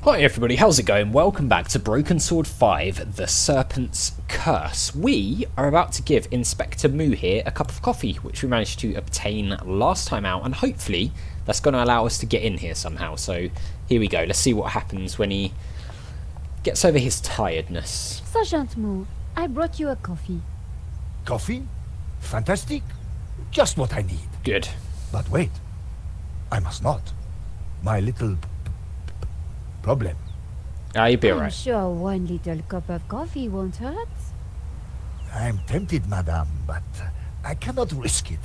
Hi everybody, how's it going? Welcome back to Broken Sword 5, the Serpent's Curse. We are about to give Inspector Moo here a cup of coffee, which we managed to obtain last time out, and hopefully that's going to allow us to get in here somehow. So here we go, let's see what happens when he gets over his tiredness. Sergeant Moo, I brought you a coffee. Coffee? Fantastic. Just what I need. Good. But wait, I must not. My little problem. You'll be I'm alright. sure one little cup of coffee won't hurt. I am tempted, madame, but I cannot risk it.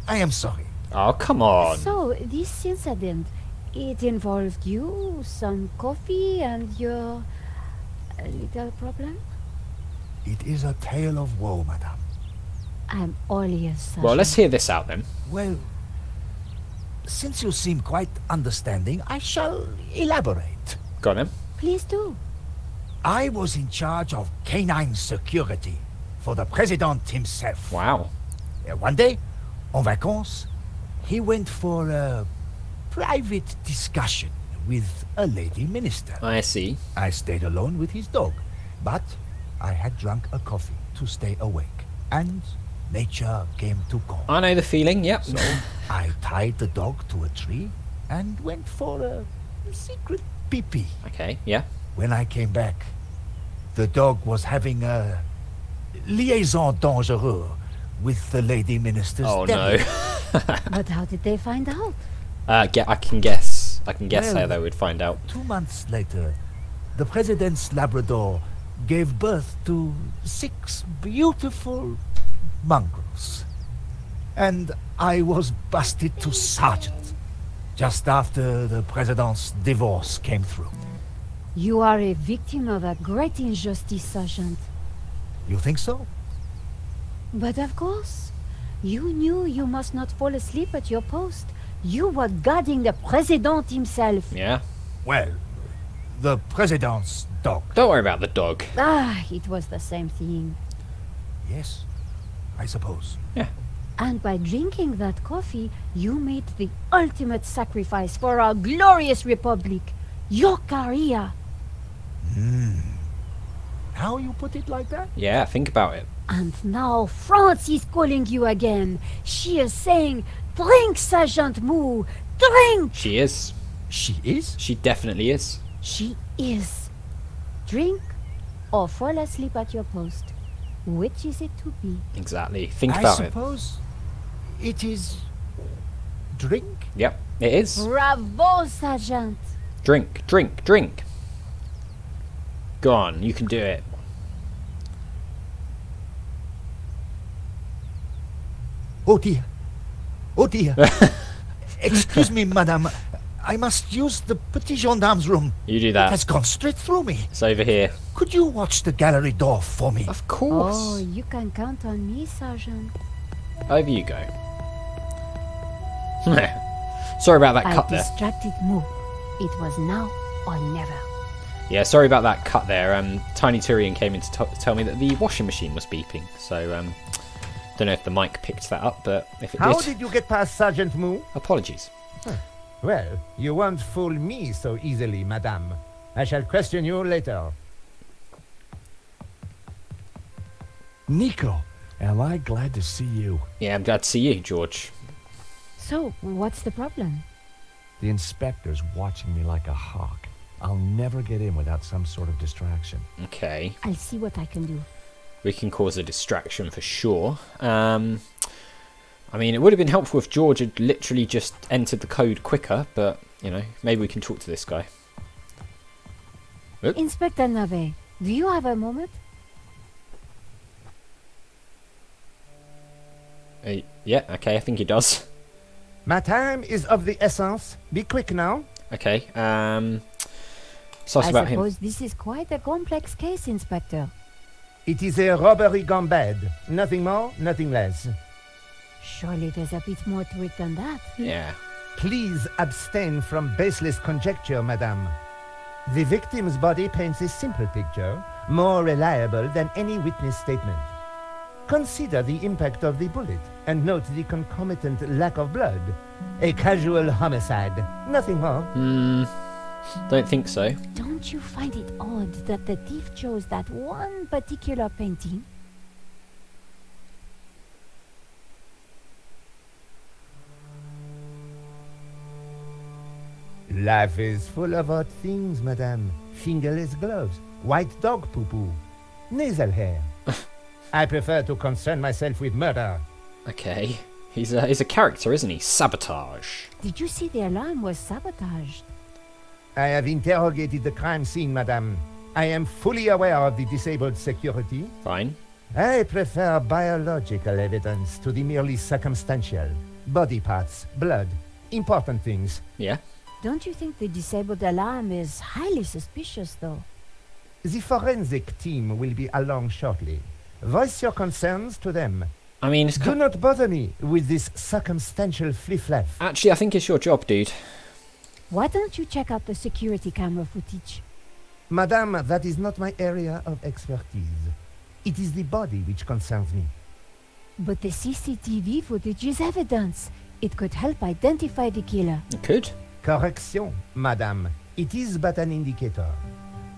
I am sorry. Oh, come on. So, this incident, it involved you, some coffee, and your little problem? It is a tale of woe, madame. I'm all ears, Sergeant. Well, let's hear this out then. Well, since you seem quite understanding, I shall elaborate. Go on then. Please do. I was in charge of canine security for the president himself. Wow. One day, en vacances, he went for a private discussion with a lady minister. I see. I stayed alone with his dog, but I had drunk a coffee to stay awake, and nature came to call. I know the feeling, yep. So I tied the dog to a tree and went for a secret pee-pee. Okay, yeah. When I came back, the dog was having a liaison dangereuse with the lady minister's Oh deli. no. But how did they find out? I can guess. I can guess Well, how they would find out. 2 months later, the president's Labrador gave birth to 6 beautiful mongrels. And I was busted to sergeant just after the president's divorce came through. You are a victim of a great injustice, Sergeant. You think so? But of course, you knew you must not fall asleep at your post. You were guarding the president himself. Yeah. Well, the president's dog. Don't worry about the dog. Ah, it was the same thing. Yes, I suppose. Yeah. And by drinking that coffee, you made the ultimate sacrifice for our glorious republic, your career. Now you put it like that? Yeah, think about it. And now France is calling you again. She is saying, drink, Sergeant Moo, drink! She is. She is? She definitely is. She is. Drink or fall asleep at your post. Which is it to be? Exactly. Think I about it. suppose it is drink? Yep, it is. Bravo, Sergeant! Drink, drink, drink. Go on, you can do it. Oh dear. Oh dear. Excuse me, madame. I must use the petit gendarme's room. You do It that. has gone straight through me. It's over here. Could you watch the gallery door for me? Of Oh, course. you can count on me, Sergeant. Over you go. Sorry about that I cut there. distracted Moo. It was now or never. Yeah, sorry about that cut there. Tiny Turian came in to tell me that the washing machine was beeping. So, don't know if the mic picked that up, but if it How did, did you get past Sergeant Moo? apologies. Well, you won't fool me so easily, madame. I shall question you later. Nico, am I glad to see you. Yeah, I'm glad to see you, George. So, what's the problem? The inspector's watching me like a hawk. I'll never get in without some sort of distraction. Okay, I'll see what I can do. we can cause a distraction for sure. I mean, it would have been helpful if George had literally just entered the code quicker, but, you know, maybe we can talk to this guy. Oop. Inspector Nave, do you have a moment? Yeah, okay, I think he does. My time is of the essence. Be quick now. Okay, so I about him. suppose this is quite a complex case, Inspector. It is a robbery gone bad. Nothing more, nothing less. Surely there's a bit more to it than that. Yeah. Please abstain from baseless conjecture, madame. The victim's body paints a simple picture, more reliable than any witness statement. Consider the impact of the bullet and note the concomitant lack of blood. A casual homicide, nothing more. Don't think so. Don't you find it odd that the thief chose that one particular painting? Life is full of odd things, madame. Fingerless gloves, white dog poo-poo, nasal hair. I prefer to concern myself with murder. Okay. He's a character, isn't he? Sabotage. Did you see the alarm was sabotaged? I have interrogated the crime scene, madame. I am fully aware of the disabled security. Fine. I prefer biological evidence to the merely circumstantial. Body parts, blood, important things. Yeah. Don't you think the disabled alarm is highly suspicious, though? The forensic team will be along shortly. Voice your concerns to them. I mean, it's Do not bother me with this circumstantial fliff-flaff. actually, I think it's your job, dude. Why don't you check out the security camera footage? Madame, that is not my area of expertise. It is the body which concerns me. But the CCTV footage is evidence. It could help identify the killer. It could. Correction, madame. It is but an indicator.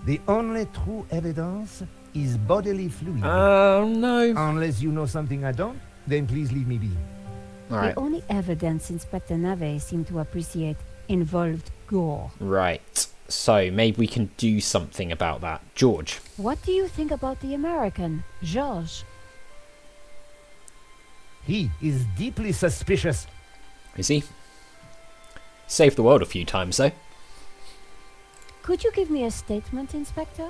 The only true evidence is bodily fluid. Oh, no. Unless you know something I don't, then please leave me be. Alright. The only evidence Inspector Nave seemed to appreciate involved gore. Right. So, maybe we can do something about that. George. What do you think about the American, Georges? He is deeply suspicious. Is he? Saved the world a few times, though. Could you give me a statement, Inspector?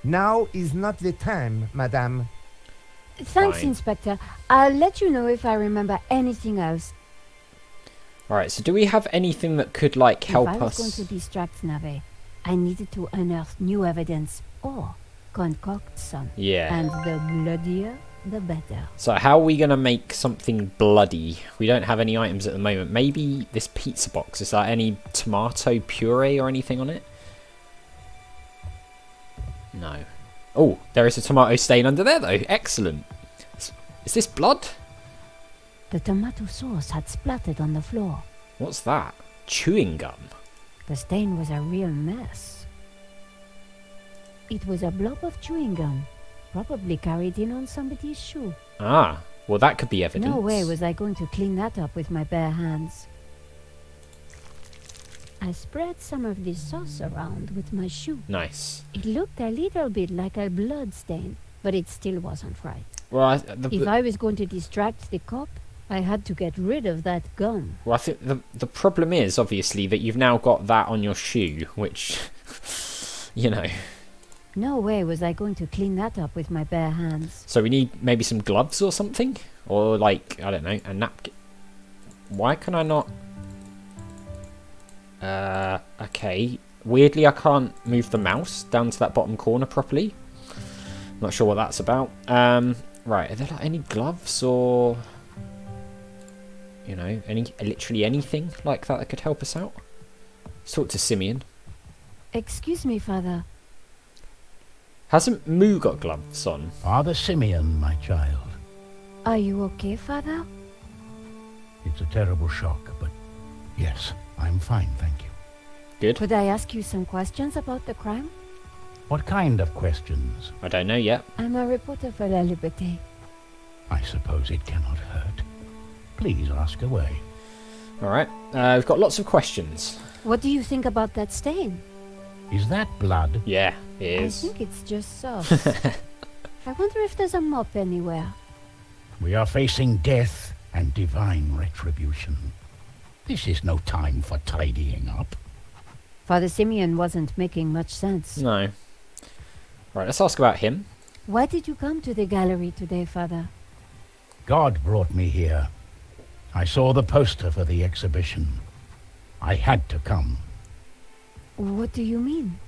Now is not the time, madame. Thanks, Fine. Inspector. I'll let you know if I remember anything else. Alright, so do we have anything that could, like, help If I was going us? to distract Nave, I needed to unearth new evidence or concoct some. Yeah. And the bloodier, the better. So how are we going to make something bloody? We don't have any items at the moment. Maybe this pizza box. Is there any tomato puree or anything on it? No. Oh, there is a tomato stain under there, though. Excellent. Is this blood? The tomato sauce had splattered on the floor. What's that? Chewing gum. The stain was a real mess. It was a blob of chewing gum, probably carried in on somebody's shoe. Ah, well that could be evidence. No way was I going to clean that up with my bare hands. I spread some of this sauce around with my shoe. Nice. It looked a little bit like a blood stain, but it still wasn't right. Well, If I was going to distract the cop, I had to get rid of that gum. I think the problem is, obviously, that you've now got that on your shoe, which, you know. No way was I going to clean that up with my bare hands. So we need maybe some gloves or something? Or, like, I don't know, a napkin. Why can I not... okay. Weirdly, I can't move the mouse down to that bottom corner properly. Not sure what that's about. Right, are there like any gloves or... You know, literally anything like that could help us out? Let's talk to Simeon. Excuse me, Father. Hasn't Moo got gloves on? Father Simeon, my child. Are you okay, Father? It's a terrible shock, but yes, I'm fine, thank you. Good. Could I ask you some questions about the crime? What kind of questions? I don't know yet. I'm a reporter for La Liberté. I suppose it cannot hurt. Please ask away. Alright, we've got lots of questions. What do you think about that stain? Is that blood? Yeah, it I is. think it's just sauce. I wonder if there's a mop anywhere. We are facing death and divine retribution. This is no time for tidying up. Father Simeon wasn't making much sense. No. Right, let's ask about him. Why did you come to the gallery today, Father? God brought me here. I saw the poster for the exhibition. I had to come. What do you mean?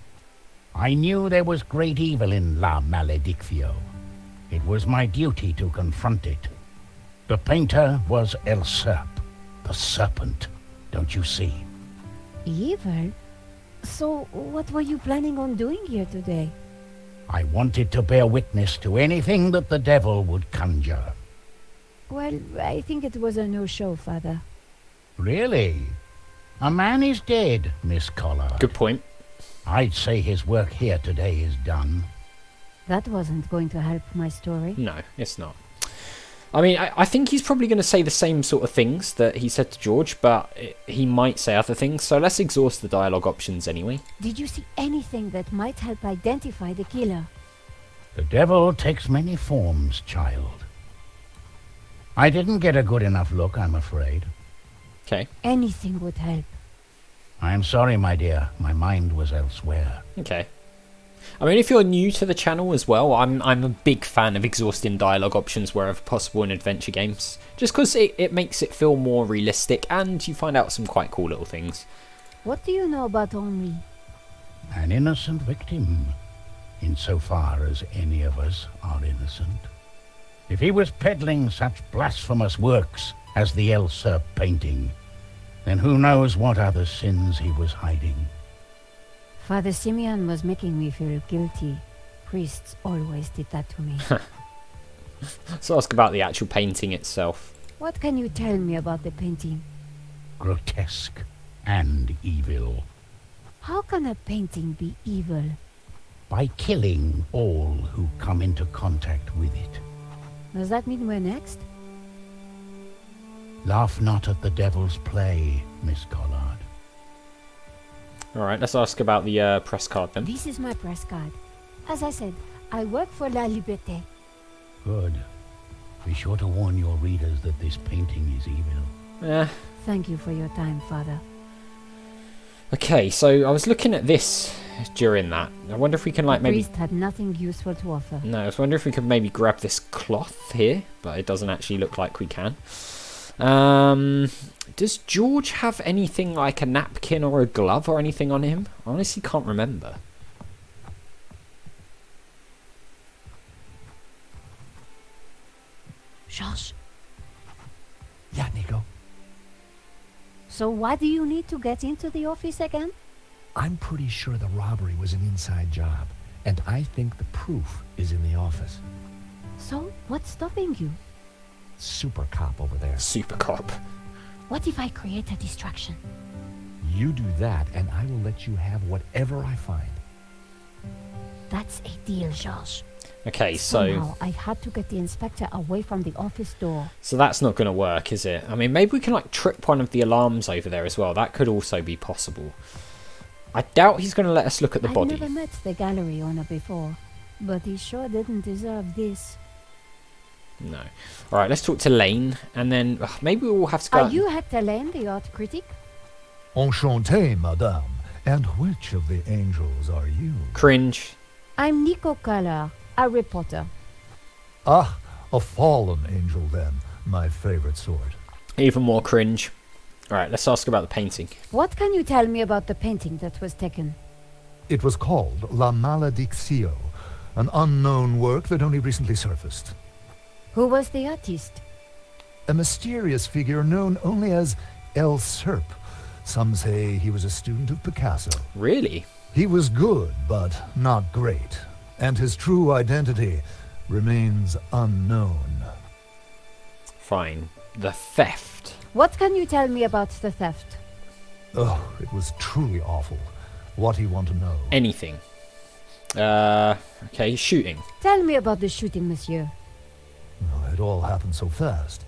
I knew there was great evil in La Maledictio. It was my duty to confront it. The painter was El Serp, the Serpent, don't you see? Evil? So, what were you planning on doing here today? I wanted to bear witness to anything that the devil would conjure. Well, I think it was a no-show, Father. Really? A man is dead, Miss Collard. Good point. I'd say his work here today is done. That wasn't going to help my story. No, it's not. I mean, I think he's probably going to say the same sort of things that he said to George, but he might say other things, so let's exhaust the dialogue options anyway. Did you see anything that might help identify the killer? The devil takes many forms, child. I didn't get a good enough look, I'm afraid. Okay. Anything would help. I'm sorry, my dear. My mind was elsewhere. Okay. I mean, if you're new to the channel as well, I'm a big fan of exhausting dialogue options wherever possible in adventure games. Just because it makes it feel more realistic and you find out some quite cool little things. What do you know about Henri? An innocent victim, insofar as any of us are innocent. If he was peddling such blasphemous works as the SERP painting, then who knows what other sins he was hiding. Father Simeon was making me feel guilty. Priests always did that to me. Let's ask about the actual painting itself. What can you tell me about the painting? Grotesque and evil. How can a painting be evil? By killing all who come into contact with it. Does that mean we're next? Laugh not at the devil's play, Miss Collard. Alright, let's ask about the press card then. This is my press card. As I said, I work for La Liberté. Good. Be sure to warn your readers that this painting is evil. Thank you for your time, Father. Okay, so I was looking at this during that. I wonder if we can like The maybe... priest had nothing useful to offer. No, I was wondering if we could maybe grab this cloth here, but it doesn't actually look like we can. Does George have anything like a napkin or a glove or anything on him? I honestly can't remember. Josh, Yeah, Nico. so why do you need to get into the office again? I'm pretty sure the robbery was an inside job, and I think the proof is in the office. So, what's stopping you? Super cop over there. Super cop. What if I create a distraction? You do that, and I will let you have whatever I find. That's a deal, Josh. Okay, so Somehow, I had to get the inspector away from the office door. that's not going to work, is it? I mean, maybe we can like trip one of the alarms over there as well. That could also be possible. I doubt he's going to let us look at the body. I've never met the gallery owner before, but he sure didn't deserve this. No. All right, let's talk to Lane, and then maybe we'll have to go. Are you Hector Lane, the art critic? Enchanté, madame. And which of the angels are you? Cringe. I'm Nico Collard, a reporter. Ah, a fallen angel then. My favorite sort. Even more cringe. All right, let's ask about the painting. What can you tell me about the painting that was taken? It was called La Maledictio, an unknown work that only recently surfaced. Who was the artist? A mysterious figure known only as SERP. Some say he was a student of Picasso. Really? He was good, but not great, and his true identity remains unknown. Fine. The theft. What can you tell me about the theft? Oh, it was truly awful. What do you want to know? Anything. Okay, shooting. Tell me about the shooting, monsieur. Oh, it all happened so fast.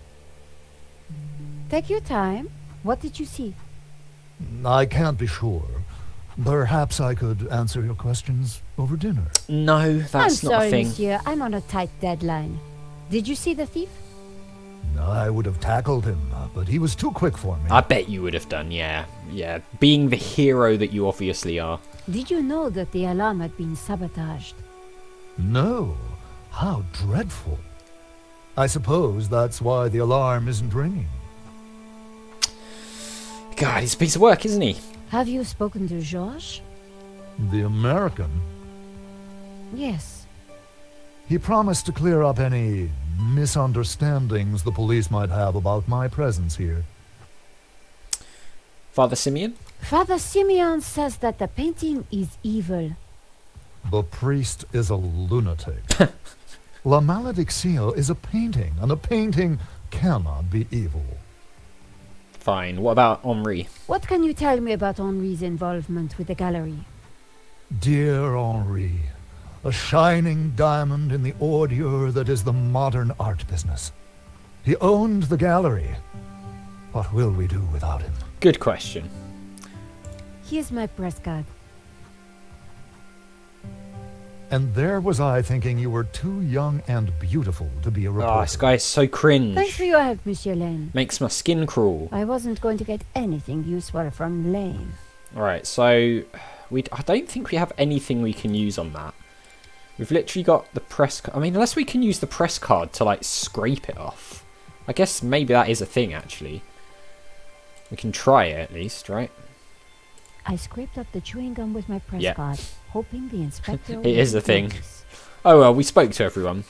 Take your time. What did you see? I can't be sure. Perhaps I could answer your questions over dinner. No, that's I'm not sorry, a thing. monsieur. I'm on a tight deadline. Did you see the thief? I would have tackled him, but he was too quick for me. I bet you would have done, yeah. Yeah, being the hero that you obviously are. Did you know that the alarm had been sabotaged? No. How dreadful. I suppose that's why the alarm isn't ringing. God, he's a piece of work, isn't he? Have you spoken to Georges? The American? Yes. He promised to clear up any misunderstandings the police might have about my presence here. Father Simeon? Father Simeon says that the painting is evil. The priest is a lunatic. La Maledictio is a painting, and a painting cannot be evil. Fine. What about Henri? What can you tell me about Henri's involvement with the gallery? Dear Henri, a shining diamond in the ordure that is the modern art business. He owned the gallery. What will we do without him? Good question. Here's my press card. And there was I thinking you were too young and beautiful to be a reporter. Oh, this guy is so cringe. Thanks for your help, Monsieur Lane. Makes my skin crawl. I wasn't going to get anything useful from Lane. Alright, so I don't think we have anything we can use on that. We've literally got the press card. I mean, unless we can use the press card to, like, scrape it off. I guess maybe that is a thing, actually. We can try it, at least, right? I scraped up the chewing gum with my press card, hoping the inspector It is a thing. notice. Oh, well, we spoke to everyone.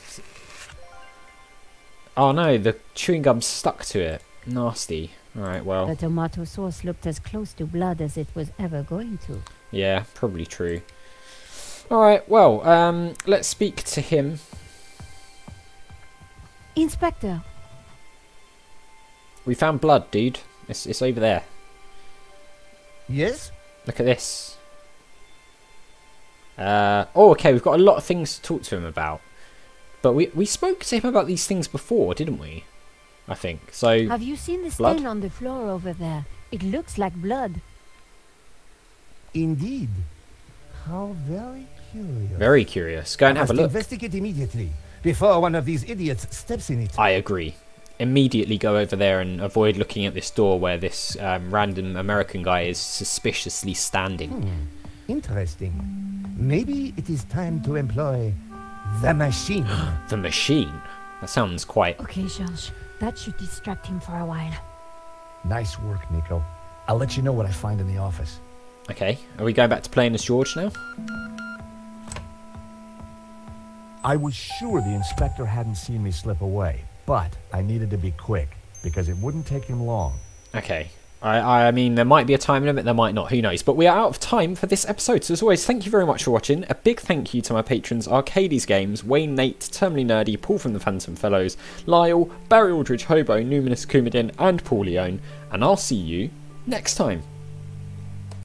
Oh, no, the chewing gum stuck to it. Nasty. Alright, well. The tomato sauce looked as close to blood as it was ever going to. Yeah, probably true. Alright, well, let's speak to him. Inspector, We found blood, dude. It's over there. Yes? Look at this. Oh, okay, we've got a lot of things to talk to him about. But we spoke to him about these things before, didn't we? I think. So, have you seen the blood? stain on the floor over there? It looks like blood. Indeed. How very curious. Very curious. Go and have a look. Investigate immediately, before one of these idiots steps in it. I agree. Immediately go over there and avoid looking at this door where this random American guy is suspiciously standing. Interesting. Maybe it is time to employ the machine. The machine? That sounds quite... Okay, Georges, that should distract him for a while. Nice work, Nico. I'll let you know what I find in the office. Okay, are we going back to playing as George now? I was sure the inspector hadn't seen me slip away, but I needed to be quick, because it wouldn't take him long. Okay. I mean, there might be a time limit, there might not, who knows. But we are out of time for this episode. So as always, thank you very much for watching. A big thank you to my patrons, Arcades Games, Wayne Nate, Terminally Nerdy, Paul from the Phantom Fellows, Lyle, Barry Aldridge, Hobo, Numinous Coumadin, and Paul Leone. And I'll see you next time.